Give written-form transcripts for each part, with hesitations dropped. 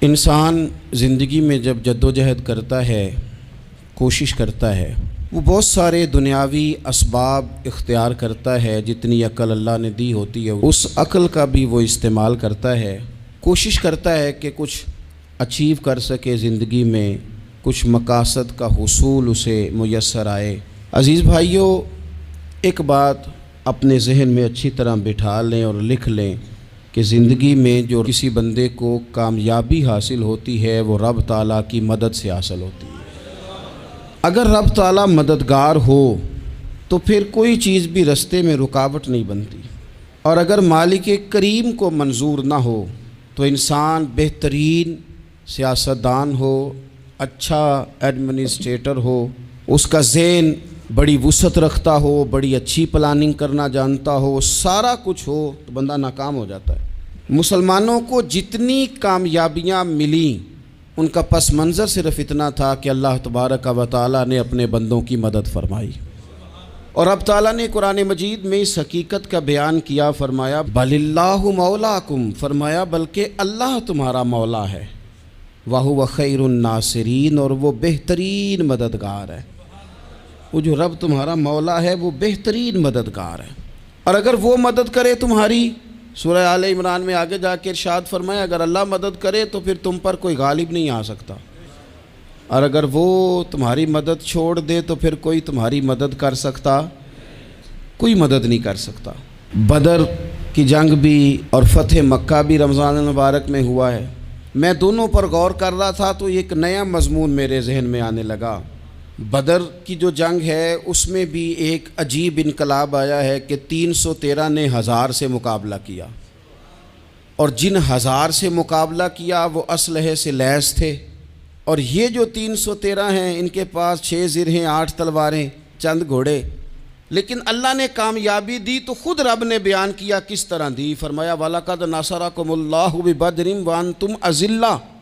انسان زندگی میں جب جدوجہد کرتا ہے، کوشش کرتا ہے، وہ بہت سارے دنیاوی اسباب اختیار کرتا ہے۔ جتنی عقل اللہ نے دی ہوتی ہے اس عقل کا بھی وہ استعمال کرتا ہے، کوشش کرتا ہے کہ کچھ اچیو کر سکے زندگی میں، کچھ مقاصد کا حصول اسے میسر آئے۔ عزیز بھائیوں، ایک بات اپنے ذہن میں اچھی طرح بٹھا لیں اور لکھ لیں کہ زندگی میں جو کسی بندے کو کامیابی حاصل ہوتی ہے وہ رب تعالیٰ کی مدد سے حاصل ہوتی ہے۔ اگر رب تعالیٰ مددگار ہو تو پھر کوئی چیز بھی رستے میں رکاوٹ نہیں بنتی، اور اگر مالک کریم کو منظور نہ ہو تو انسان بہترین سیاستدان ہو، اچھا ایڈمنسٹریٹر ہو، اس کا ذہن بڑی وسعت رکھتا ہو، بڑی اچھی پلاننگ کرنا جانتا ہو، سارا کچھ ہو تو بندہ ناکام ہو جاتا ہے۔ مسلمانوں کو جتنی کامیابیاں ملیں ان کا پس منظر صرف اتنا تھا کہ اللہ تبارک و تعالیٰ نے اپنے بندوں کی مدد فرمائی، اور اب تعالیٰ نے قرآن مجید میں اس حقیقت کا بیان کیا، فرمایا بل اللہ مولاکم، فرمایا بلکہ اللہ تمہارا مولا ہے، وَهُوَ خَيْرُ النَّاصِرِينَ، اور وہ بہترین مددگار ہے۔ وہ جو رب تمہارا مولا ہے وہ بہترین مددگار ہے، اور اگر وہ مدد کرے تمہاری، سورہ آل عمران میں آگے جا کے ارشاد فرمایا اگر اللہ مدد کرے تو پھر تم پر کوئی غالب نہیں آ سکتا، اور اگر وہ تمہاری مدد چھوڑ دے تو پھر کوئی تمہاری مدد کر سکتا، کوئی مدد نہیں کر سکتا۔ بدر کی جنگ بھی اور فتح مکہ بھی رمضان المبارک میں ہوا ہے۔ میں دونوں پر غور کر رہا تھا تو ایک نیا مضمون میرے ذہن میں آنے لگا۔ بدر کی جو جنگ ہے اس میں بھی ایک عجیب انقلاب آیا ہے کہ 313 نے 1000 سے مقابلہ کیا، اور جن 1000 سے مقابلہ کیا وہ اسلحے سے لیس تھے، اور یہ جو 313 ہیں ان کے پاس 6 زرہیں، 8 تلواریں، چند گھوڑے، لیکن اللہ نے کامیابی دی تو خود رب نے بیان کیا کس طرح دی، فرمایا وَلَقَدْ نَصَرَكُمُ اللَّهُ بِبَدْرٍ وَأَنْتُمْ أَذِلَّةٌ۔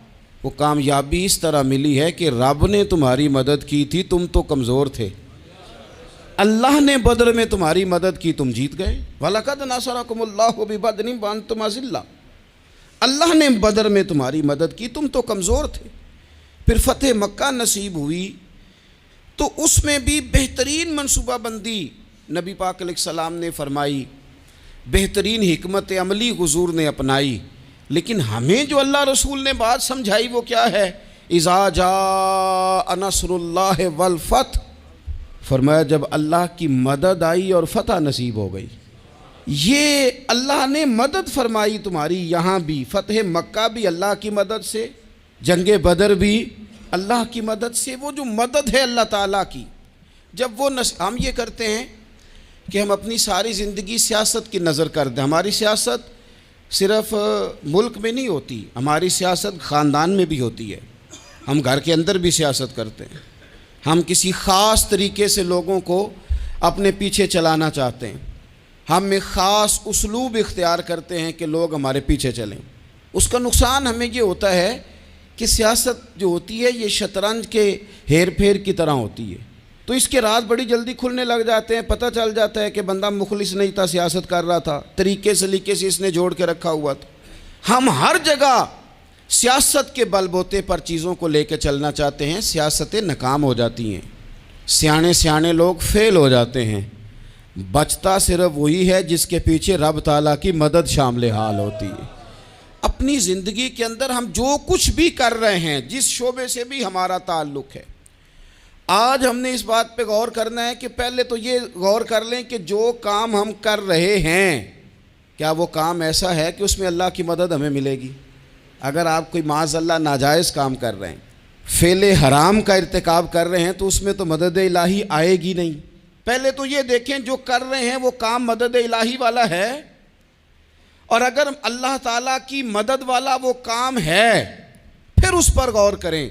وہ کامیابی اس طرح ملی ہے کہ رب نے تمہاری مدد کی تھی، تم تو کمزور تھے، اللہ نے بدر میں تمہاری مدد کی، تم جیت گئے۔ وَلَقَدْ نَصَرَكُمُ اللَّهُ بِبَدْرٍ وَأَنْتُمْ أَذِلَّةٌ، اللہ نے بدر میں تمہاری مدد کی، تم تو کمزور تھے۔ پھر فتح مکہ نصیب ہوئی تو اس میں بھی بہترین منصوبہ بندی نبی پاک علیہ السلام نے فرمائی، بہترین حکمت عملی حضور نے اپنائی، لیکن ہمیں جو اللہ رسول نے بات سمجھائی وہ کیا ہے؟ اذا جاء نصر اللہ والفتح، فرمایا جب اللہ کی مدد آئی اور فتح نصیب ہو گئی۔ یہ اللہ نے مدد فرمائی تمہاری، یہاں بھی فتح مکہ بھی اللہ کی مدد سے، جنگ بدر بھی اللہ کی مدد سے۔ وہ جو مدد ہے اللہ تعالیٰ کی، جب وہ ہم یہ کرتے ہیں کہ ہم اپنی ساری زندگی سیاست کی نظر کر دیں، ہماری سیاست صرف ملک میں نہیں ہوتی، ہماری سیاست خاندان میں بھی ہوتی ہے، ہم گھر کے اندر بھی سیاست کرتے ہیں، ہم کسی خاص طریقے سے لوگوں کو اپنے پیچھے چلانا چاہتے ہیں، ہم ایک خاص اسلوب اختیار کرتے ہیں کہ لوگ ہمارے پیچھے چلیں۔ اس کا نقصان ہمیں یہ ہوتا ہے کہ سیاست جو ہوتی ہے یہ شطرنج کے ہیر پھیر کی طرح ہوتی ہے، تو اس کے راز بڑی جلدی کھلنے لگ جاتے ہیں، پتہ چل جاتا ہے کہ بندہ مخلص نہیں تھا، سیاست کر رہا تھا، طریقے سلیقے سے اس نے جوڑ کے رکھا ہوا تھا۔ ہم ہر جگہ سیاست کے بل بوتے پر چیزوں کو لے کے چلنا چاہتے ہیں، سیاستیں ناکام ہو جاتی ہیں، سیانے لوگ فیل ہو جاتے ہیں، بچتا صرف وہی ہے جس کے پیچھے رب تعالیٰ کی مدد شامل حال ہوتی ہے۔ اپنی زندگی کے اندر ہم جو کچھ بھی کر رہے ہیں، جس شعبے سے بھی ہمارا تعلق ہے، آج ہم نے اس بات پہ غور کرنا ہے کہ پہلے تو یہ غور کر لیں کہ جو کام ہم کر رہے ہیں کیا وہ کام ایسا ہے کہ اس میں اللہ کی مدد ہمیں ملے گی؟ اگر آپ کوئی معاذ اللہ ناجائز کام کر رہے ہیں، فعل حرام کا ارتکاب کر رہے ہیں، تو اس میں تو مدد الہی آئے گی نہیں۔ پہلے تو یہ دیکھیں جو کر رہے ہیں وہ کام مدد الہی والا ہے، اور اگر اللہ تعالیٰ کی مدد والا وہ کام ہے پھر اس پر غور کریں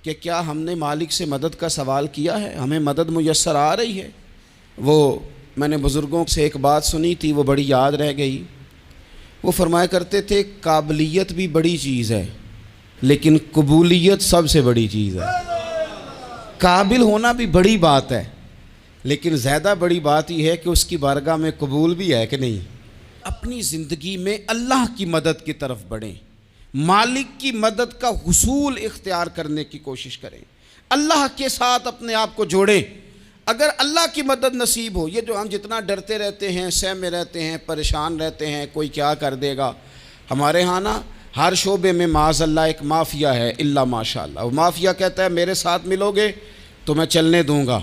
کہ کیا ہم نے مالک سے مدد کا سوال کیا ہے، ہمیں مدد میسر آ رہی ہے۔ وہ میں نے بزرگوں سے ایک بات سنی تھی، وہ بڑی یاد رہ گئی۔ وہ فرمایا کرتے تھے قابلیت بھی بڑی چیز ہے لیکن قبولیت سب سے بڑی چیز ہے۔ قابل ہونا بھی بڑی بات ہے لیکن زیادہ بڑی بات یہ ہے کہ اس کی بارگاہ میں قبول بھی ہے کہ نہیں۔ اپنی زندگی میں اللہ کی مدد کی طرف بڑھیں، مالک کی مدد کا حصول اختیار کرنے کی کوشش کریں، اللہ کے ساتھ اپنے آپ کو جوڑیں۔ اگر اللہ کی مدد نصیب ہو، یہ جو ہم جتنا ڈرتے رہتے ہیں، سہمے رہتے ہیں، پریشان رہتے ہیں کوئی کیا کر دے گا، ہمارے ہاں نا ہر شعبے میں معاذ اللہ ایک مافیا ہے، الا ماشاء اللہ۔ وہ مافیا کہتا ہے میرے ساتھ ملو گے تو میں چلنے دوں گا،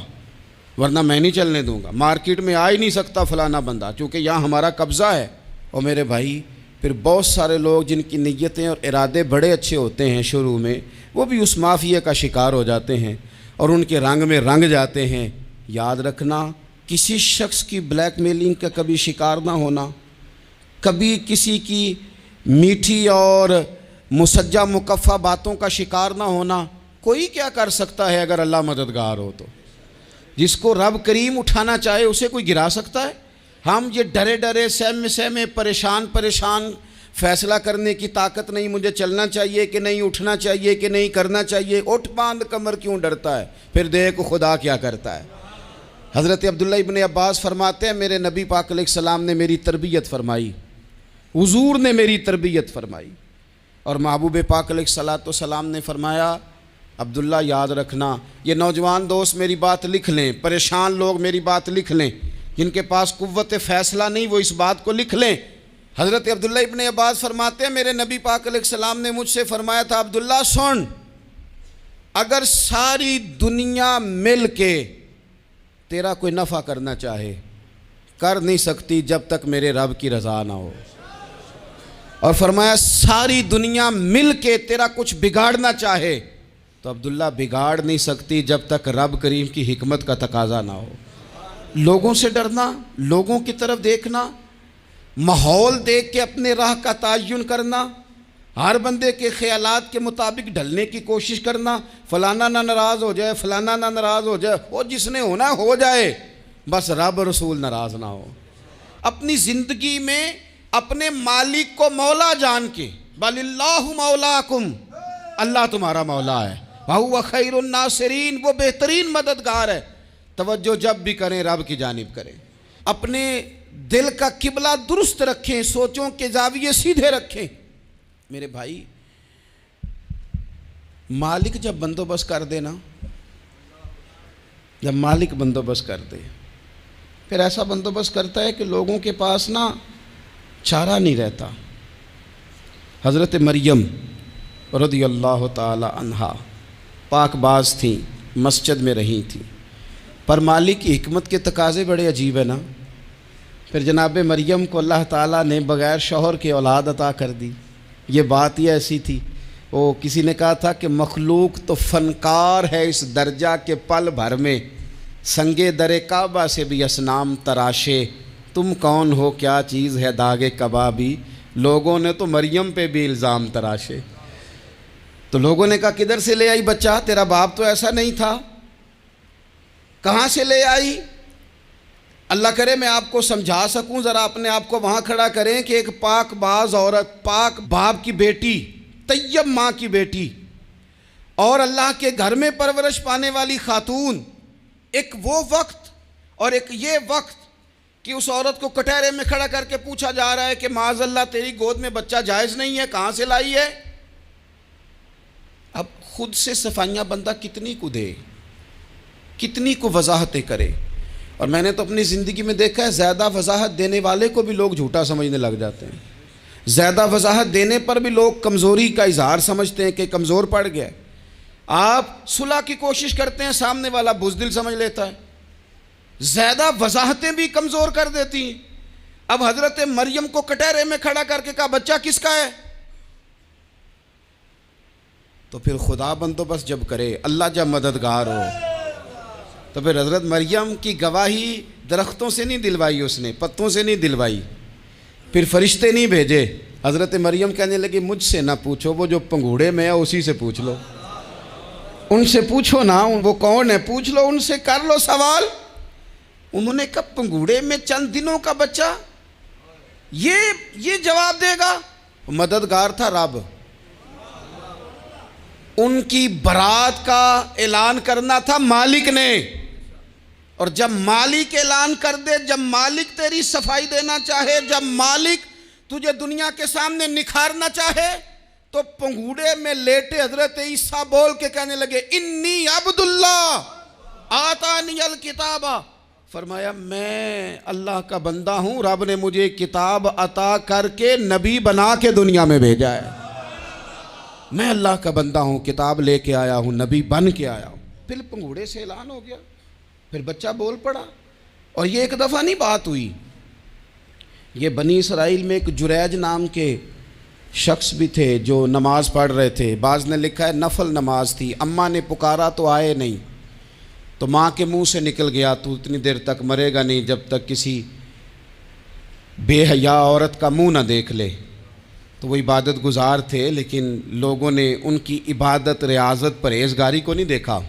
ورنہ میں نہیں چلنے دوں گا، مارکیٹ میں آ ہی نہیں سکتا فلانا بندہ، چونکہ یہاں ہمارا قبضہ ہے۔ اور میرے بھائی پھر بہت سارے لوگ جن کی نیتیں اور ارادے بڑے اچھے ہوتے ہیں شروع میں، وہ بھی اس مافیا کا شکار ہو جاتے ہیں اور ان کے رنگ میں رنگ جاتے ہیں۔ یاد رکھنا، کسی شخص کی بلیک میلنگ کا کبھی شکار نہ ہونا، کبھی کسی کی میٹھی اور مسجع مکفہ باتوں کا شکار نہ ہونا۔ کوئی کیا کر سکتا ہے اگر اللہ مددگار ہو تو؟ جس کو رب کریم اٹھانا چاہے اسے کوئی گرا سکتا ہے؟ ہم یہ ڈرے ڈرے سہمے پریشان فیصلہ کرنے کی طاقت نہیں، مجھے چلنا چاہیے کہ نہیں، اٹھنا چاہیے کہ نہیں، کرنا چاہیے، اٹھ باندھ کمر کیوں ڈرتا ہے؟ پھر دیکھ خدا کیا کرتا ہے۔ حضرت عبداللہ ابن عباس فرماتے ہیں میرے نبی پاک علیہ السلام نے میری تربیت فرمائی، حضور نے میری تربیت فرمائی، اور محبوب پاک علیہ السلام نے فرمایا عبداللہ یاد رکھنا، یہ نوجوان دوست میری بات لکھ لیں، پریشان لوگ میری بات لکھ لیں، جن کے پاس قوت فیصلہ نہیں وہ اس بات کو لکھ لیں۔ حضرت عبداللہ ابن عباس فرماتے ہیں میرے نبی پاک علیہ السلام نے مجھ سے فرمایا تھا عبداللہ سن، اگر ساری دنیا مل کے تیرا کوئی نفع کرنا چاہے کر نہیں سکتی جب تک میرے رب کی رضا نہ ہو، اور فرمایا ساری دنیا مل کے تیرا کچھ بگاڑنا چاہے تو عبداللہ بگاڑ نہیں سکتی جب تک رب کریم کی حکمت کا تقاضا نہ ہو۔ لوگوں سے ڈرنا، لوگوں کی طرف دیکھنا، ماحول دیکھ کے اپنے راہ کا تعین کرنا، ہر بندے کے خیالات کے مطابق ڈھلنے کی کوشش کرنا، فلانا نہ ناراض ہو جائے، فلانا نہ ناراض ہو جائے، وہ جس نے ہونا ہو جائے، بس رب رسول ناراض نہ ہو۔ اپنی زندگی میں اپنے مالک کو مولا جان کے، بل اللہ مولاکم، اللہ تمہارا مولا ہے، وَهُوَ خَيْرُ النَّاصِرِينَ، وہ بہترین مددگار ہے۔ توجہ جب بھی کریں رب کی جانب کریں، اپنے دل کا قبلہ درست رکھیں، سوچوں کے زاویے سیدھے رکھیں۔ میرے بھائی مالک جب بندوبست کر دے نا، جب مالک بندوبست کر دے پھر ایسا بندوبست کرتا ہے کہ لوگوں کے پاس نا چارہ نہیں رہتا۔ حضرت مریم رضی اللہ تعالی عنہا پاک باز تھیں، مسجد میں رہی تھیں، پر مالک کی حکمت کے تقاضے بڑے عجیب ہیں نا۔ پھر جناب مریم کو اللہ تعالیٰ نے بغیر شوہر کے اولاد عطا کر دی۔ یہ بات ہی ایسی تھی، وہ کسی نے کہا تھا کہ مخلوق تو فنکار ہے اس درجہ کے پل بھر میں سنگے در کعبہ سے بھی اصنام تراشے، تم کون ہو کیا چیز ہے داغ کبابی، لوگوں نے تو مریم پہ بھی الزام تراشے۔ تو لوگوں نے کہا کدھر سے لے آئی بچہ، تیرا باپ تو ایسا نہیں تھا، کہاں سے لے آئی؟ اللہ کرے میں آپ کو سمجھا سکوں، ذرا اپنے آپ کو وہاں کھڑا کریں کہ ایک پاک باز عورت، پاک باپ کی بیٹی، طیب ماں کی بیٹی، اور اللہ کے گھر میں پرورش پانے والی خاتون، ایک وہ وقت اور ایک یہ وقت کہ اس عورت کو کٹہرے میں کھڑا کر کے پوچھا جا رہا ہے کہ معاذ اللہ تیری گود میں بچہ جائز نہیں ہے، کہاں سے لائی ہے؟ اب خود سے صفائیاں بندہ کتنی کو دے، کتنی کو وضاحتیں کرے۔ اور میں نے تو اپنی زندگی میں دیکھا ہے زیادہ وضاحت دینے والے کو بھی لوگ جھوٹا سمجھنے لگ جاتے ہیں، زیادہ وضاحت دینے پر بھی لوگ کمزوری کا اظہار سمجھتے ہیں کہ کمزور پڑ گیا۔ آپ صلح کی کوشش کرتے ہیں، سامنے والا بزدل سمجھ لیتا ہے، زیادہ وضاحتیں بھی کمزور کر دیتی ہیں۔ اب حضرت مریم کو کٹہرے میں کھڑا کر کے کہا بچہ کس کا ہے؟ تو پھر خدا بندوبست جب کرے، اللہ جب مددگار ہو، تو پھر حضرت مریم کی گواہی درختوں سے نہیں دلوائی، اس نے پتوں سے نہیں دلوائی، پھر فرشتے نہیں بھیجے۔ حضرت مریم کہنے لگی مجھ سے نہ پوچھو، وہ جو پنگوڑے میں ہے اسی سے پوچھ لو، ان سے پوچھو نا، وہ کون ہے پوچھ لو، ان سے کر لو سوال۔ انہوں نے کہا پنگوڑے میں چند دنوں کا بچہ یہ جواب دے گا؟ مددگار تھا رب، ان کی برات کا اعلان کرنا تھا مالک نے، اور جب مالک اعلان کر دے، جب مالک تیری صفائی دینا چاہے، جب مالک تجھے دنیا کے سامنے نکھارنا چاہے، تو پنگوڑے میں لیٹے حضرت عیسیٰ بول کے کہنے لگے انی عبداللہ آتانی الکتابہ، فرمایا میں اللہ کا بندہ ہوں، رب نے مجھے کتاب عطا کر کے نبی بنا کے دنیا میں بھیجا ہے، میں اللہ کا بندہ ہوں، کتاب لے کے آیا ہوں، نبی بن کے آیا ہوں۔ پھر پنگوڑے سے اعلان ہو گیا، پھر بچہ بول پڑا، اور یہ ایک دفعہ نہیں بات ہوئی۔ یہ بنی اسرائیل میں ایک جریج نام کے شخص بھی تھے جو نماز پڑھ رہے تھے، بعض نے لکھا ہے نفل نماز تھی، اماں نے پکارا تو آئے نہیں، تو ماں کے منہ سے نکل گیا تو اتنی دیر تک مرے گا نہیں جب تک کسی بے حیا عورت کا منہ نہ دیکھ لے۔ تو وہ عبادت گزار تھے، لیکن لوگوں نے ان کی عبادت، ریاضت، پرہیزگاری کو نہیں دیکھا،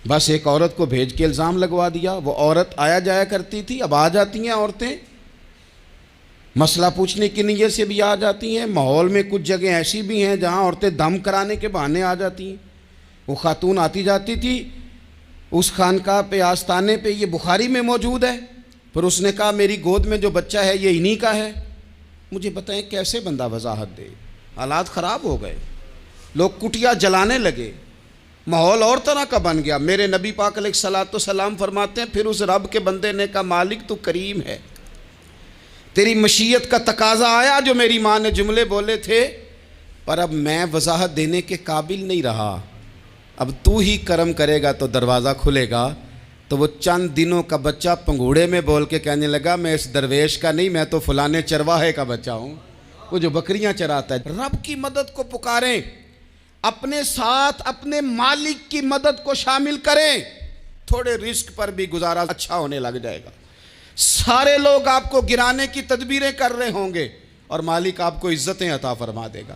بس ایک عورت کو بھیج کے الزام لگوا دیا۔ وہ عورت آیا جایا کرتی تھی، اب آ جاتی ہیں عورتیں، مسئلہ پوچھنے کی نیت سے بھی آ جاتی ہیں۔ ماحول میں کچھ جگہ ایسی بھی ہیں جہاں عورتیں دم کرانے کے بہانے آ جاتی ہیں۔ وہ خاتون آتی جاتی تھی اس خانقاہ پہ، آستانے پہ، یہ بخاری میں موجود ہے، پھر اس نے کہا میری گود میں جو بچہ ہے یہ انہی کا ہے۔ مجھے بتائیں کیسے بندہ وضاحت دے؟ حالات خراب ہو گئے، لوگ کٹیا جلانے لگے، ماحول اور طرح کا بن گیا۔ میرے نبی پاک علیہ الصلوۃ والسلام فرماتے ہیں پھر اس رب کے بندے نے کہا مالک تو کریم ہے، تیری مشیت کا تقاضا آیا جو میری ماں نے جملے بولے تھے، پر اب میں وضاحت دینے کے قابل نہیں رہا، اب تو ہی کرم کرے گا تو دروازہ کھلے گا۔ تو وہ چند دنوں کا بچہ پنگوڑے میں بول کے کہنے لگا میں اس درویش کا نہیں، میں تو فلانے چرواہے کا بچہ ہوں، وہ جو بکریاں چراتا ہے۔ رب کی مدد کو پکاریں، اپنے ساتھ اپنے مالک کی مدد کو شامل کریں، تھوڑے رزق پر بھی گزارا اچھا ہونے لگ جائے گا۔ سارے لوگ آپ کو گرانے کی تدبیریں کر رہے ہوں گے اور مالک آپ کو عزتیں عطا فرما دے گا،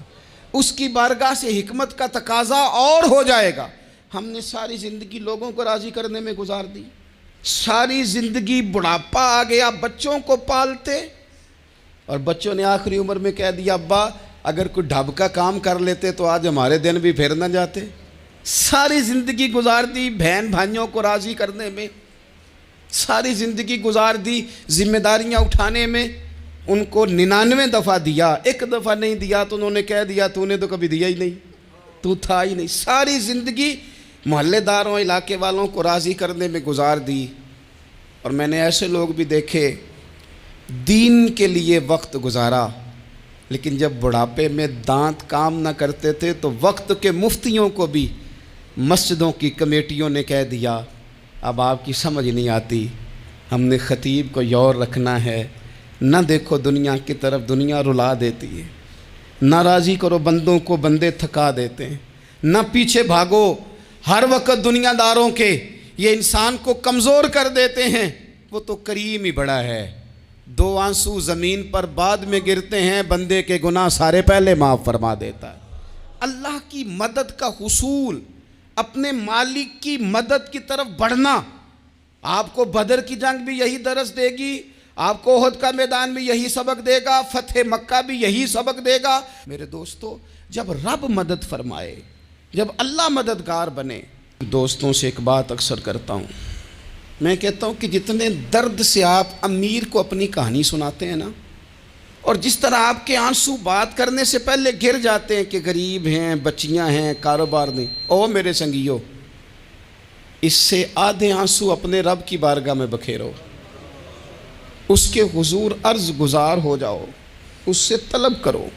اس کی بارگاہ سے حکمت کا تقاضا اور ہو جائے گا۔ ہم نے ساری زندگی لوگوں کو راضی کرنے میں گزار دی، ساری زندگی بڑھاپا آ گیا بچوں کو پالتے، اور بچوں نے آخری عمر میں کہہ دیا ابا اگر کوئی ڈھب کا کام کر لیتے تو آج ہمارے دن بھی پھر نہ جاتے۔ ساری زندگی گزار دی بہن بھائیوں کو راضی کرنے میں، ساری زندگی گزار دی ذمہ داریاں اٹھانے میں، ان کو 99 دفعہ دیا، ایک دفعہ نہیں دیا تو انہوں نے کہہ دیا تو نے تو کبھی دیا ہی نہیں، تو تھا ہی نہیں۔ ساری زندگی محلے داروں، علاقے والوں کو راضی کرنے میں گزار دی۔ اور میں نے ایسے لوگ بھی دیکھے دین کے لیے وقت گزارا، لیکن جب بڑھاپے میں دانت کام نہ کرتے تھے تو وقت کے مفتیوں کو بھی مسجدوں کی کمیٹیوں نے کہہ دیا اب آپ کی سمجھ نہیں آتی، ہم نے خطیب کو یور رکھنا ہے، نہ دیکھو دنیا کی طرف، دنیا رلا دیتی ہے، نہ راضی کرو بندوں کو، بندے تھکا دیتے ہیں، نہ پیچھے بھاگو ہر وقت دنیا داروں کے، یہ انسان کو کمزور کر دیتے ہیں۔ وہ تو کریم ہی بڑا ہے، 2 آنسو زمین پر بعد میں گرتے ہیں، بندے کے گناہ سارے پہلے معاف فرما دیتا ہے۔ اللہ کی مدد کا حصول، اپنے مالک کی مدد کی طرف بڑھنا، آپ کو بدر کی جنگ بھی یہی درس دے گی، آپ کو احد کا میدان بھی یہی سبق دے گا، فتح مکہ بھی یہی سبق دے گا۔ میرے دوستو جب رب مدد فرمائے، جب اللہ مددگار بنے، دوستوں سے ایک بات اکثر کرتا ہوں، میں کہتا ہوں کہ جتنے درد سے آپ امیر کو اپنی کہانی سناتے ہیں نا، اور جس طرح آپ کے آنسو بات کرنے سے پہلے گر جاتے ہیں کہ غریب ہیں، بچیاں ہیں، کاروبار نہیں، او میرے سنگیو، اس سے آدھے آنسو اپنے رب کی بارگاہ میں بکھیرو، اس کے حضور عرض گزار ہو جاؤ، اس سے طلب کرو۔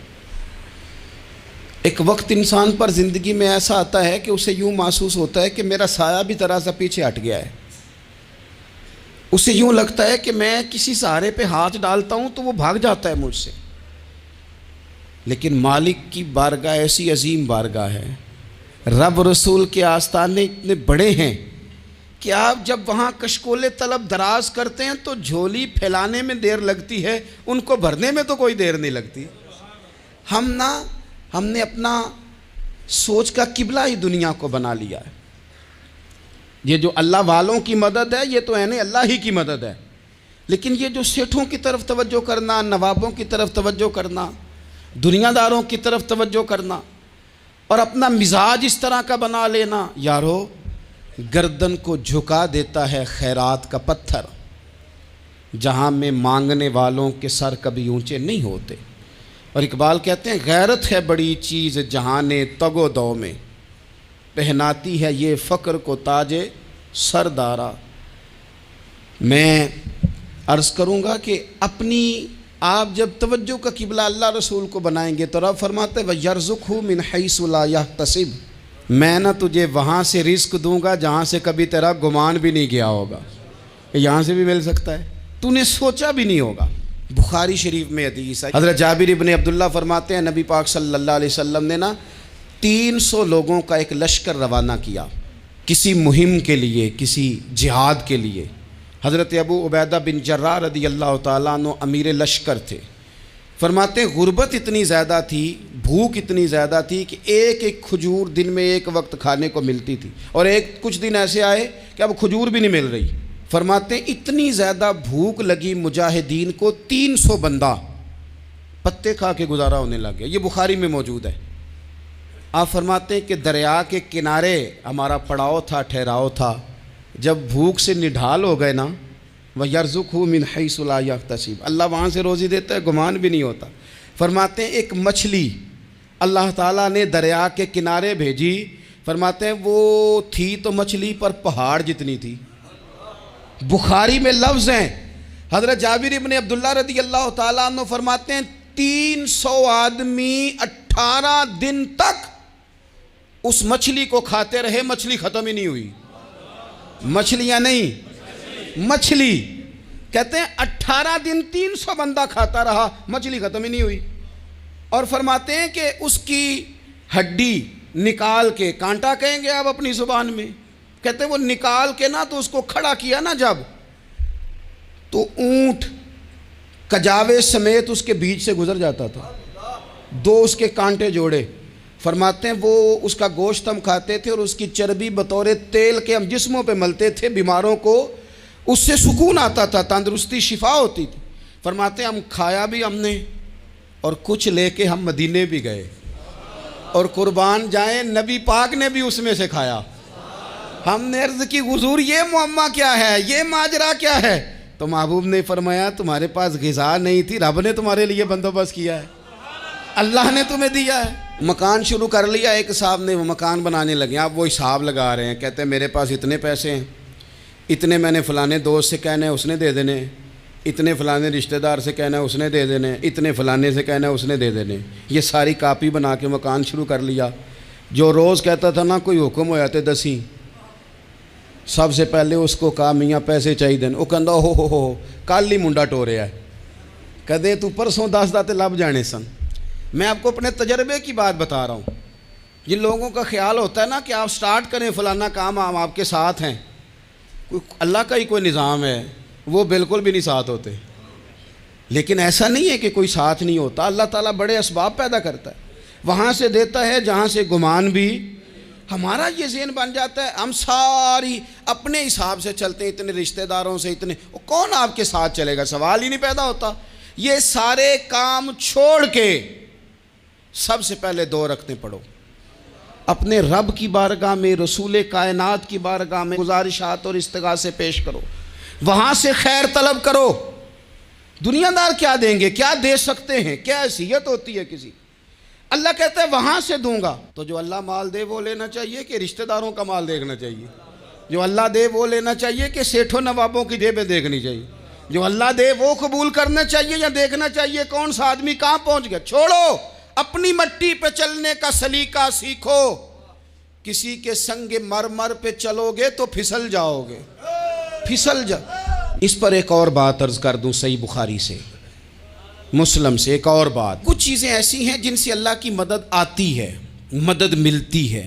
ایک وقت انسان پر زندگی میں ایسا آتا ہے کہ اسے یوں محسوس ہوتا ہے کہ میرا سایہ بھی ذرا سا پیچھے ہٹ گیا ہے، اسے یوں لگتا ہے کہ میں کسی سہارے پہ ہاتھ ڈالتا ہوں تو وہ بھاگ جاتا ہے مجھ سے، لیکن مالک کی بارگاہ ایسی عظیم بارگاہ ہے، رب رسول کے آستانے اتنے بڑے ہیں کہ آپ جب وہاں کشکول طلب دراز کرتے ہیں تو جھولی پھیلانے میں دیر لگتی ہے، ان کو بھرنے میں تو کوئی دیر نہیں لگتی۔ ہم نے اپنا سوچ کا قبلہ ہی دنیا کو بنا لیا ہے۔ یہ جو اللہ والوں کی مدد ہے یہ تو یعنی اللہ ہی کی مدد ہے، لیکن یہ جو سیٹھوں کی طرف توجہ کرنا، نوابوں کی طرف توجہ کرنا، دنیا داروں کی طرف توجہ کرنا، اور اپنا مزاج اس طرح کا بنا لینا، یارو گردن کو جھکا دیتا ہے خیرات کا پتھر، جہاں میں مانگنے والوں کے سر کبھی اونچے نہیں ہوتے۔ اور اقبال کہتے ہیں غیرت ہے بڑی چیز جہان تگ و دو میں، پہناتی ہے یہ فقر کو تاج سردارا۔ میں عرض کروں گا کہ اپنی آپ جب توجہ کا قبلہ اللہ رسول کو بنائیں گے تو رب فرماتے ہیں وَيَرْزُقْهُ مِنْ حَيْثُ لَا يَحْتَسِبُ، میں نہ تجھے وہاں سے رزق دوں گا جہاں سے کبھی تیرا گمان بھی نہیں گیا ہوگا، یہاں سے بھی مل سکتا ہے، تو نے سوچا بھی نہیں ہوگا۔ بخاری شریف میں حدیث ہے، حضرت جابر ابن عبداللہ فرماتے ہیں نبی پاک صلی اللہ علیہ وسلم نے 300 لوگوں کا ایک لشکر روانہ کیا کسی مہم کے لیے، کسی جہاد کے لیے۔ حضرت ابو عبیدہ بن جراح رضی اللہ تعالیٰ عنہ امیر لشکر تھے۔ فرماتے ہیں غربت اتنی زیادہ تھی، بھوک اتنی زیادہ تھی کہ ایک ایک کھجور دن میں ایک وقت کھانے کو ملتی تھی، اور کچھ دن ایسے آئے کہ اب کھجور بھی نہیں مل رہی۔ فرماتے ہیں اتنی زیادہ بھوک لگی مجاہدین کو 300 بندہ پتے کھا کے گزارا ہونے لگ گیا۔ یہ بخاری میں موجود ہے۔ آپ فرماتے ہیں کہ دریا کے کنارے ہمارا پڑاؤ تھا، ٹھہراؤ تھا، جب بھوک سے نڈھال ہو گئے نا وَيَرْزُقْهُ مِنْ حَيْثُ لَا يَحْتَسِبُ، اللہ وہاں سے روزی دیتا ہے، گمان بھی نہیں ہوتا۔ فرماتے ہیں ایک مچھلی اللہ تعالیٰ نے دریا کے کنارے بھیجی، فرماتے ہیں وہ تھی تو مچھلی پر پہاڑ جتنی تھی۔ بخاری میں لفظ ہیں، حضرت جابر ابن عبداللہ رضی اللہ تعالیٰ عنہ فرماتے ہیں 300 آدمی 18 دن تک اس مچھلی کو کھاتے رہے، مچھلی ختم ہی نہیں ہوئی۔ مچھلیاں نہیں، مچھلی کہتے ہیں 18 دن 300 بندہ کھاتا رہا، مچھلی ختم ہی نہیں ہوئی۔ اور فرماتے ہیں کہ اس کی ہڈی نکال کے، کانٹا کہیں گے آپ اپنی زبان میں، کہتے ہیں وہ نکال کے نا تو اس کو کھڑا کیا نا جب، تو اونٹ کجاوے سمیت اس کے بیچ سے گزر جاتا تھا، 2 اس کے کانٹے جوڑے۔ فرماتے ہیں وہ اس کا گوشت ہم کھاتے تھے اور اس کی چربی بطور تیل کے ہم جسموں پہ ملتے تھے، بیماروں کو اس سے سکون آتا تھا، تندرستی شفا ہوتی تھی۔ فرماتے ہیں ہم کھایا بھی ہم نے، اور کچھ لے کے ہم مدینے بھی گئے، اور قربان جائیں نبی پاک نے بھی اس میں سے کھایا۔ ہم نے عرض کی حضور یہ معمہ کیا ہے، یہ ماجرا کیا ہے؟ تو محبوب نے فرمایا تمہارے پاس غذا نہیں تھی، رب نے تمہارے لیے بندوبست کیا ہے، اللہ نے تمہیں دیا ہے۔ مکان شروع کر لیا، ایک صاحب نے وہ مکان بنانے لگے، آپ وہ حساب لگا رہے ہیں، کہتے ہیں میرے پاس اتنے پیسے ہیں، اتنے میں نے فلانے دوست سے کہنا ہے اس نے دے دینے، اتنے فلانے رشتہ دار سے کہنا ہے اس نے دے دینے، اتنے فلانے سے کہنا ہے اس نے دے دینے۔ یہ ساری کاپی بنا کے مکان شروع کر لیا۔ جو روز کہتا تھا نا کوئی حکم ہو جاتے 10، سب سے پہلے اس کو کہا میاں پیسے چاہیے دین، وہ کہندا ہو کل ہی منڈا ٹوریا ہے، کدے تو پرسوں 10 داتے لب جانے سن۔ میں آپ کو اپنے تجربے کی بات بتا رہا ہوں۔ جن لوگوں کا خیال ہوتا ہے نا کہ آپ سٹارٹ کریں فلانا کام، ہم آپ کے ساتھ ہیں، اللہ کا ہی کوئی نظام ہے، وہ بالکل بھی نہیں ساتھ ہوتے۔ لیکن ایسا نہیں ہے کہ کوئی ساتھ نہیں ہوتا، اللہ تعالیٰ بڑے اسباب پیدا کرتا ہے، وہاں سے دیتا ہے جہاں سے گمان بھی۔ ہمارا یہ ذہن بن جاتا ہے ہم ساری اپنے حساب سے چلتے ہیں، اتنے رشتہ داروں سے، اتنے، کون آپ کے ساتھ چلے گا؟ سوال ہی نہیں پیدا ہوتا۔ یہ سارے کام چھوڑ کے سب سے پہلے 2 رکعتیں پڑھو، اپنے رب کی بارگاہ میں، رسول کائنات کی بارگاہ میں گزارشات اور استغاثے پیش کرو، وہاں سے خیر طلب کرو۔ دنیا دار کیا دیں گے، کیا دے سکتے ہیں، کیا حیثیت ہوتی ہے کسی؟ اللہ کہتا ہے وہاں سے دوں گا۔ تو جو اللہ مال دے وہ لینا چاہیے کہ رشتہ داروں کا مال دیکھنا چاہیے؟ جو اللہ دے وہ لینا چاہیے کہ سیٹھوں نوابوں کی جیبیں دیکھنی چاہیے؟ جو اللہ دے وہ قبول کرنا چاہیے یا دیکھنا چاہیے کون سا آدمی کہاں پہنچ گیا؟ چھوڑو، اپنی مٹی پہ چلنے کا سلیقہ سیکھو۔ کسی کے سنگ مرمر پہ چلو گے تو پھسل جاؤ گے، پھسل جا۔ اس پر ایک اور بات عرض کر دوں، صحیح بخاری سے، مسلم سے ایک اور بات۔ کچھ چیزیں ایسی ہیں جن سے اللہ کی مدد آتی ہے، مدد ملتی ہے۔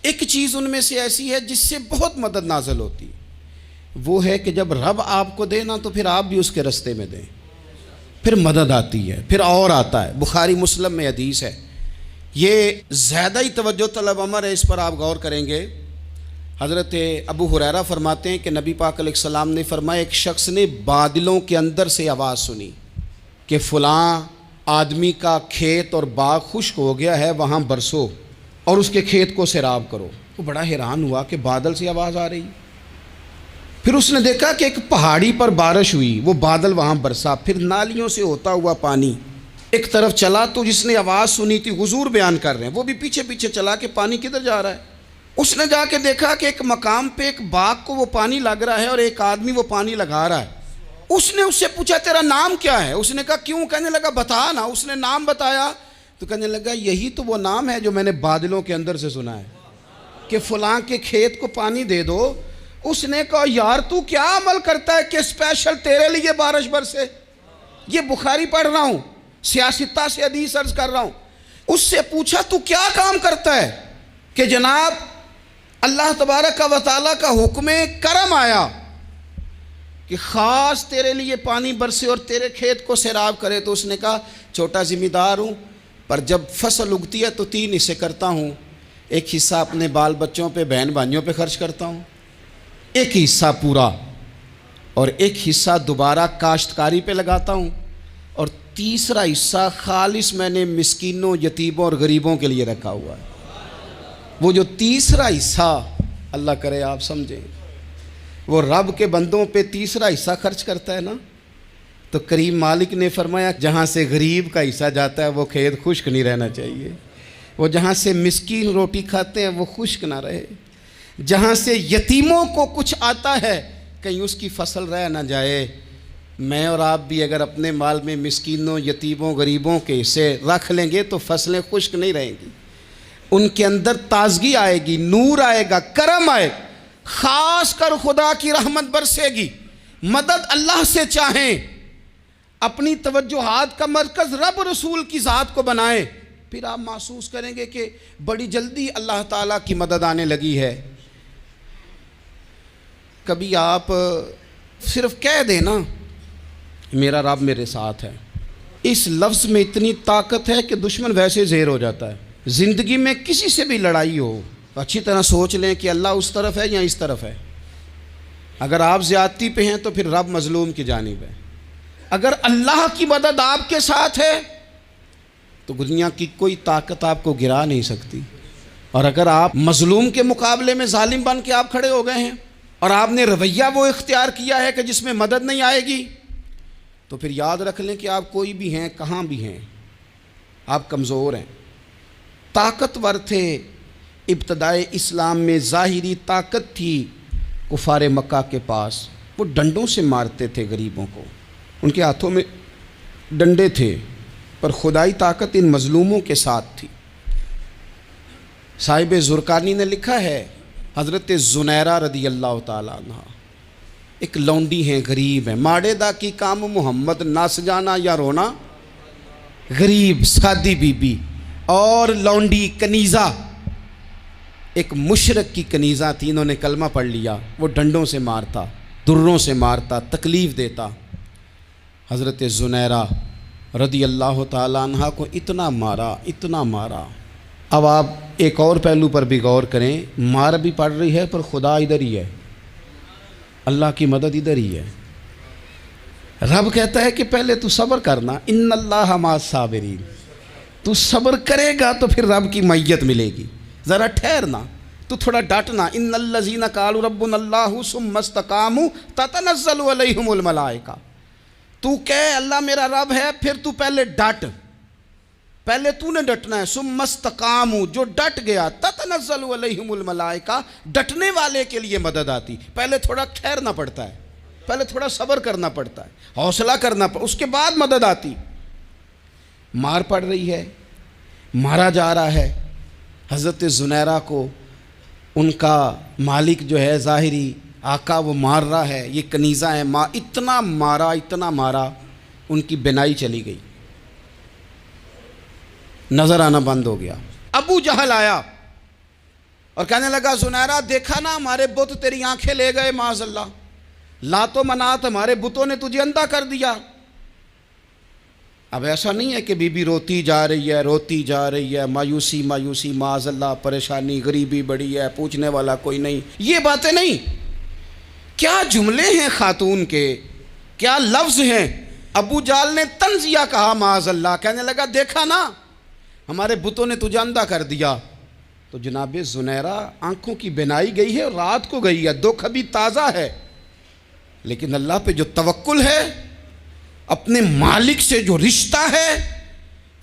ایک چیز ان میں سے ایسی ہے جس سے بہت مدد نازل ہوتی، وہ ہے کہ جب رب آپ کو دے نا تو پھر آپ بھی اس کے رستے میں دیں، پھر مدد آتی ہے، پھر اور آتا ہے۔ بخاری مسلم میں حدیث ہے، یہ زیادہ ہی توجہ طلب امر ہے، اس پر آپ غور کریں گے۔ حضرت ابو ہریرہ فرماتے ہیں کہ نبی پاک علیہ السلام نے فرمایا ایک شخص نے بادلوں کے اندر سے آواز سنی کہ فلاں آدمی کا کھیت اور باغ خشک ہو گیا ہے، وہاں برسو اور اس کے کھیت کو سیراب کرو۔ وہ بڑا حیران ہوا کہ بادل سے آواز آ رہی۔ پھر اس نے دیکھا کہ ایک پہاڑی پر بارش ہوئی، وہ بادل وہاں برسا، پھر نالیوں سے ہوتا ہوا پانی ایک طرف چلا تو جس نے آواز سنی تھی حضور بیان کر رہے ہیں، وہ بھی پیچھے پیچھے چلا کہ پانی کدھر جا رہا ہے۔ اس نے جا کے دیکھا کہ ایک مقام پہ ایک باغ کو وہ پانی لگ رہا ہے اور ایک آدمی وہ پانی لگا رہا ہے۔ اس نے اس سے پوچھا تیرا نام کیا ہے؟ اس نے کہا کیوں؟ کہنے لگا بتا نا۔ اس نے نام بتایا تو کہنے لگا یہی تو وہ نام ہے جو میں نے بادلوں کے اندر سے سنا ہے کہ فلاں کے کھیت کو پانی دے دو۔ اس نے کہا یار تو کیا عمل کرتا ہے کہ اسپیشل تیرے لیے بارش برسے؟ یہ بخاری پڑھ رہا ہوں، سیاستہ سے حدیث عرض کر رہا ہوں۔ اس سے پوچھا تو کیا کام کرتا ہے کہ جناب اللہ تبارک و تعالیٰ کا حکم کرم آیا کہ خاص تیرے لیے پانی برسے اور تیرے کھیت کو سیراب کرے؟ تو اس نے کہا چھوٹا ذمہ دار ہوں، پر جب فصل اگتی ہے تو 3 حصے کرتا ہوں، ایک حصہ اپنے بال بچوں پہ بہن بھائیوں پہ خرچ کرتا ہوں، ایک حصہ پورا، اور ایک حصہ دوبارہ کاشتکاری پہ لگاتا ہوں، اور تیسرا حصہ خالص میں نے مسکینوں، یتیموں اور غریبوں کے لیے رکھا ہوا ہے۔ وہ جو تیسرا حصہ اللہ کرے آپ سمجھیں، وہ رب کے بندوں پہ تیسرا حصہ خرچ کرتا ہے نا، تو کریم مالک نے فرمایا جہاں سے غریب کا حصہ جاتا ہے وہ کھیت خشک نہیں رہنا چاہیے، وہ جہاں سے مسکین روٹی کھاتے ہیں وہ خشک نہ رہے، جہاں سے یتیموں کو کچھ آتا ہے کہیں اس کی فصل رہ نہ جائے۔ میں اور آپ بھی اگر اپنے مال میں مسکینوں، یتیموں، غریبوں کے حصے رکھ لیں گے تو فصلیں خشک نہیں رہیں گی، ان کے اندر تازگی آئے گی، نور آئے گا، کرم آئے گا، خاص کر خدا کی رحمت برسے گی۔ مدد اللہ سے چاہیں، اپنی توجہات کا مرکز رب رسول کی ذات کو بنائیں، پھر آپ محسوس کریں گے کہ بڑی جلدی اللہ تعالیٰ کی مدد آنے لگی ہے۔ کبھی آپ صرف کہہ دیں نا میرا رب میرے ساتھ ہے، اس لفظ میں اتنی طاقت ہے کہ دشمن ویسے زہر ہو جاتا ہے۔ زندگی میں کسی سے بھی لڑائی ہو تو اچھی طرح سوچ لیں کہ اللہ اس طرف ہے یا اس طرف ہے۔ اگر آپ زیادتی پہ ہیں تو پھر رب مظلوم کی جانب ہے۔ اگر اللہ کی مدد آپ کے ساتھ ہے تو دنیا کی کوئی طاقت آپ کو گرا نہیں سکتی، اور اگر آپ مظلوم کے مقابلے میں ظالم بن کے آپ کھڑے ہو گئے ہیں اور آپ نے رویہ وہ اختیار کیا ہے کہ جس میں مدد نہیں آئے گی، تو پھر یاد رکھ لیں کہ آپ کوئی بھی ہیں، کہاں بھی ہیں، آپ کمزور ہیں۔ طاقتور تھے ابتدائے اسلام میں، ظاہری طاقت تھی کفار مکہ کے پاس، وہ ڈنڈوں سے مارتے تھے غریبوں کو، ان کے ہاتھوں میں ڈنڈے تھے، پر خدائی طاقت ان مظلوموں کے ساتھ تھی۔ صاحب زرقانی نے لکھا ہے حضرت زنیرہ رضی اللہ تعالیٰ عنہ ایک لونڈی ہیں، غریب ہیں، ماڑے دا کی کام محمد ناس جانا یا رونا، غریب سادی بی بی اور لونڈی کنیزہ، ایک مشرک کی کنیزہ تھی، انہوں نے کلمہ پڑھ لیا، وہ ڈنڈوں سے مارتا، دروں سے مارتا، تکلیف دیتا۔ حضرت زنیرہ رضی اللہ تعالیٰ عنہ کو اتنا مارا، اتنا مارا۔ اب آپ ایک اور پہلو پر بھی غور کریں، مار بھی پڑ رہی ہے پر خدا ادھر ہی ہے، اللہ کی مدد ادھر ہی ہے۔ رب کہتا ہے کہ پہلے تو صبر کرنا، ان اللہ مع الصابرین، تو صبر کرے گا تو پھر رب کی معیت ملے گی، ذرا ٹھہرنا، تو تھوڑا ڈٹنا۔ ان الذین قالوا ربنا اللہ ثم استقاموا تتنزل علیہم الملائکہ، تو کہے اللہ میرا رب ہے، پھر تو پہلے ڈٹ، پہلے تو نے ڈٹنا ہے۔ ثم استقاموا، جو ڈٹ گیا، تتنزل علیہم الملائکہ، ڈٹنے والے کے لیے مدد آتی، پہلے تھوڑا ٹھہرنا پڑتا ہے، پہلے تھوڑا صبر کرنا پڑتا ہے، حوصلہ کرنا پڑتا ہے، اس کے بعد مدد آتی۔ مار پڑ رہی ہے، مارا جا رہا ہے حضرت زنیرہ کو، ان کا مالک جو ہے ظاہری آقا وہ مار رہا ہے، یہ کنیزہ ہے، اتنا مارا اتنا مارا، ان کی بینائی چلی گئی، نظر آنا بند ہو گیا۔ ابو جہل آیا اور کہنے لگا زنیرہ دیکھا نا ہمارے بت تیری آنکھیں لے گئے، معاذ اللہ، لات و منات ہمارے بتوں نے تجھے اندھا کر دیا۔ اب ایسا نہیں ہے کہ بی بی روتی جا رہی ہے، روتی جا رہی ہے، مایوسی مایوسی، معاذ اللہ، پریشانی، غریبی بڑی ہے، پوچھنے والا کوئی نہیں، یہ باتیں نہیں۔ کیا جملے ہیں خاتون کے، کیا لفظ ہیں۔ ابو جہل نے تنزیہ کہا، معاذ اللہ، کہنے لگا دیکھا نا ہمارے بتوں نے تجھے اندھا کر دیا۔ تو جناب زنیرہ آنکھوں کی بینائی گئی ہے، رات کو گئی ہے، دکھ ابھی تازہ ہے، لیکن اللہ پہ جو توکل ہے، اپنے مالک سے جو رشتہ ہے،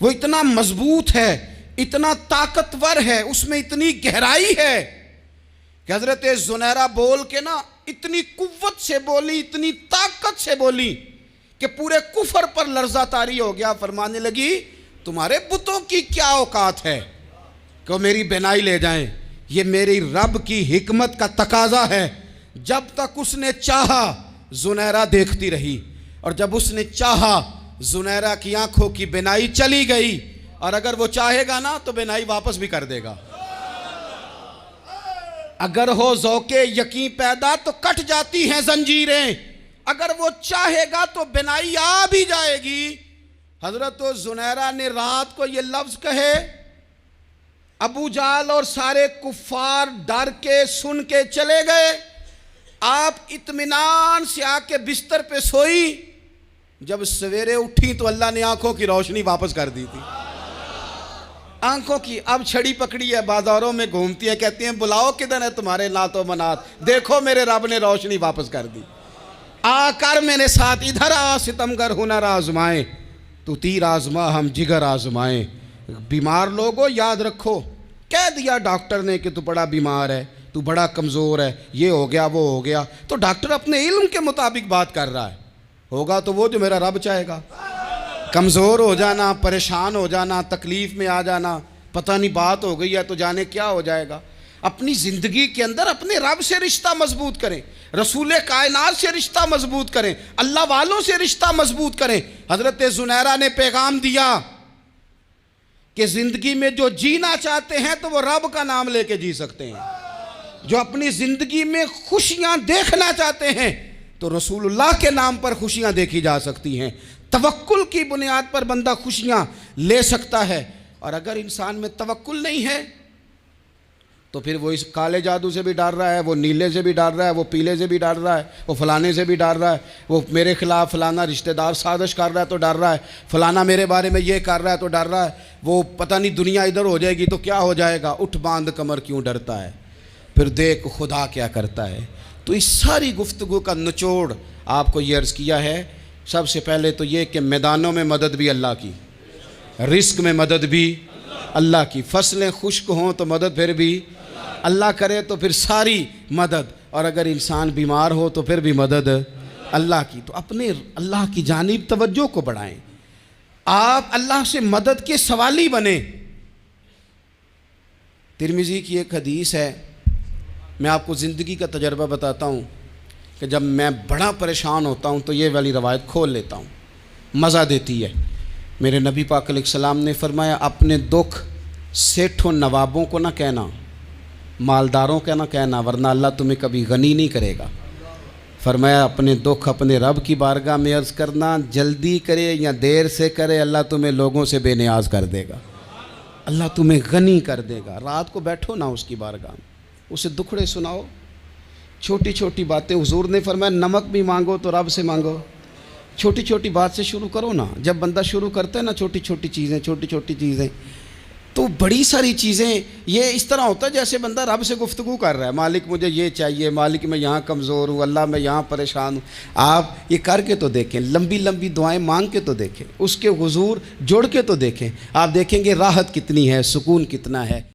وہ اتنا مضبوط ہے، اتنا طاقتور ہے، اس میں اتنی گہرائی ہے کہ حضرت زنیرہ بول کے نا اتنی قوت سے بولی، اتنی طاقت سے بولی کہ پورے کفر پر لرزہ طاری ہو گیا۔ فرمانے لگی تمہارے بتوں کی کیا اوقات ہے کہ وہ میری بینائی لے جائیں؟ یہ میری رب کی حکمت کا تقاضا ہے۔ جب تک اس نے چاہا زنیرہ دیکھتی رہی، اور جب اس نے چاہا زنیرہ کی آنکھوں کی بینائی چلی گئی، اور اگر وہ چاہے گا نا تو بینائی واپس بھی کر دے گا۔ اگر ہو ذوق یقین پیدا تو کٹ جاتی ہیں زنجیریں، اگر وہ چاہے گا تو بینائی آ بھی جائے گی۔ حضرت زنیرہ نے رات کو یہ لفظ کہے، ابو جہل اور سارے کفار ڈر کے سن کے چلے گئے، آپ اطمینان سے آ کے بستر پہ سوئی۔ جب سویرے اٹھی تو اللہ نے آنکھوں کی روشنی واپس کر دی تھی۔ آنکھوں کی اب چھڑی پکڑی ہے، بازاروں میں گھومتی ہے، کہتی ہیں بلاؤ کدھر ہے تمہارے نعت و منات، دیکھو میرے رب نے روشنی واپس کر دی۔ آ کر میرے ساتھ ادھر آ، ستمگر ہنر آزمائیں، تو تیر آزما ہم جگر آزمائیں۔ بیمار لوگوں یاد رکھو، کہہ دیا ڈاکٹر نے کہ تو بڑا بیمار ہے، تو بڑا کمزور ہے، یہ ہو گیا وہ ہو گیا، تو ڈاکٹر اپنے علم کے مطابق بات کر رہا ہے، ہوگا تو وہ جو میرا رب چاہے گا۔ کمزور ہو جانا، پریشان ہو جانا، تکلیف میں آ جانا، پتہ نہیں بات ہو گئی ہے تو جانے کیا ہو جائے گا۔ اپنی زندگی کے اندر اپنے رب سے رشتہ مضبوط کریں، رسول کائنات سے رشتہ مضبوط کریں، اللہ والوں سے رشتہ مضبوط کریں۔ حضرت زنیرہ نے پیغام دیا کہ زندگی میں جو جینا چاہتے ہیں تو وہ رب کا نام لے کے جی سکتے ہیں، جو اپنی زندگی میں خوشیاں دیکھنا چاہتے ہیں تو رسول اللہ کے نام پر خوشیاں دیکھی جا سکتی ہیں۔ توکل کی بنیاد پر بندہ خوشیاں لے سکتا ہے، اور اگر انسان میں توکل نہیں ہے تو پھر وہ اس کالے جادو سے بھی ڈر رہا ہے، وہ نیلے سے بھی ڈر رہا ہے، وہ پیلے سے بھی ڈر رہا ہے، وہ فلانے سے بھی ڈر رہا ہے، وہ میرے خلاف فلانا رشتہ دار سازش کر رہا ہے تو ڈر رہا ہے، فلانا میرے بارے میں یہ کر رہا ہے تو ڈر رہا ہے، وہ پتہ نہیں دنیا ادھر ہو جائے گی تو کیا ہو جائے گا، اٹھ باندھ کمر کیوں ڈرتا ہے، پھر دیکھ خدا کیا کرتا ہے۔ تو اس ساری گفتگو کا نچوڑ آپ کو یہ عرض کیا ہے، سب سے پہلے تو یہ کہ میدانوں میں مدد بھی اللہ کی، رزق میں مدد بھی اللہ کی، فصلیں خشک ہوں تو مدد پھر بھی اللہ کرے، تو پھر ساری مدد، اور اگر انسان بیمار ہو تو پھر بھی مدد اللہ کی۔ تو اپنے اللہ کی جانب توجہ کو بڑھائیں، آپ اللہ سے مدد کے سوالی بنیں۔ ترمذی کی ایک حدیث ہے، میں آپ کو زندگی کا تجربہ بتاتا ہوں کہ جب میں بڑا پریشان ہوتا ہوں تو یہ والی روایت کھول لیتا ہوں، مزہ دیتی ہے۔ میرے نبی پاک علیہ السلام نے فرمایا اپنے دکھ سیٹھوں نوابوں کو نہ کہنا، مالداروں کا نہ کہنا، ورنہ اللہ تمہیں کبھی غنی نہیں کرے گا۔ فرمایا اپنے دکھ اپنے رب کی بارگاہ میں عرض کرنا، جلدی کرے یا دیر سے کرے اللہ تمہیں لوگوں سے بے نیاز کر دے گا، اللہ تمہیں غنی کر دے گا۔ رات کو بیٹھو نا اس کی بارگاہ میں، اسے دکھڑے سناؤ، چھوٹی چھوٹی باتیں، حضور نے فرمایا نمک بھی مانگو تو رب سے مانگو، چھوٹی چھوٹی بات سے شروع کرو نا۔ جب بندہ شروع کرتا ہے نا چھوٹی چھوٹی چیزیں تو بڑی ساری چیزیں یہ اس طرح ہوتا ہے جیسے بندہ رب سے گفتگو کر رہا ہے، مالک مجھے یہ چاہیے، مالک میں یہاں کمزور ہوں، اللہ میں یہاں پریشان ہوں۔ آپ یہ کر کے تو دیکھیں، لمبی لمبی دعائیں مانگ کے تو دیکھیں، اس کے حضور جوڑ کے تو دیکھیں، آپ دیکھیں گے راحت کتنی ہے، سکون کتنا ہے۔